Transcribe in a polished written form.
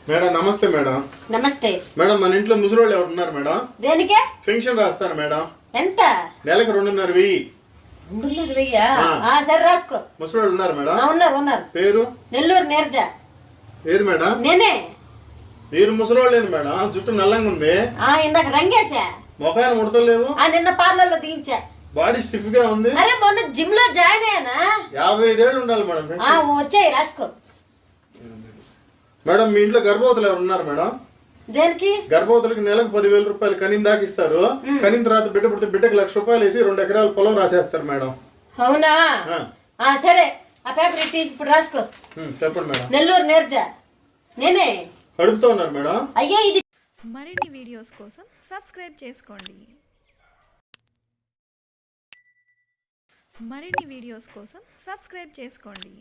Madam నమస్తే madam. నమస్తే madam మన ఇంట్లో ముసలోళ్ళు ఎవరు ఉన్నారు మేడం? దేనికే? పెన్షన్ రాస్తాను మేడం. ఎంత? నెలకు 2,500. 2,500? సరే రాసుకో. ముసలోళ్ళు ఉన్నారు మేడం? ఉన్నారు. పేరు? నెల్లూరు నీరజ. ఏది మేడం? నేనే. మీరు ముసలోళ్ళు లేదు మేడం, జుట్టు నల్లంగా ఉంది. ఇందాక రంగేశా. మొఖాన్ని ముడతలేవు. నిన్న పార్లర్ లో దించా. బాడీ స్టిఫ్ గా ఉంది. అరే మొన్న జిమ్ లో జాయిన్ అయ్యానా. 55 ఏళ్ళు ఉండాలి మేడం. వచ్చాయి రాసుకో. మేడం మీ ఇంట్లో గర్భవతులు ఎవరు ఉన్నారు మేడం? దేనికి? గర్భవతులకి నెలకు 10,000 రూపాయలు కనిన దాకా ఇస్తారు. కనిన తర్వాత బిడ్డ పుడితే బిడ్డకి 1,00,000 రూపాయలు వేసి 2 ఎకరాల పొలం రాసేస్తారు మేడం. అవునా? సరే ఆ పేపర్ ఇట్టి ఇప్పుడు రాసుకో. చెప్పండి మేడం. నెల్లూరు నీరజ. నేనే. కడుపుతో ఉన్నారు మేడం. అయ్యో ఇది. మరిన్ని వీడియోస్ కోసం సబ్స్క్రైబ్ చేసుకోండి. మరిన్ని వీడియోస్ కోసం సబ్స్క్రైబ్ చేసుకోండి.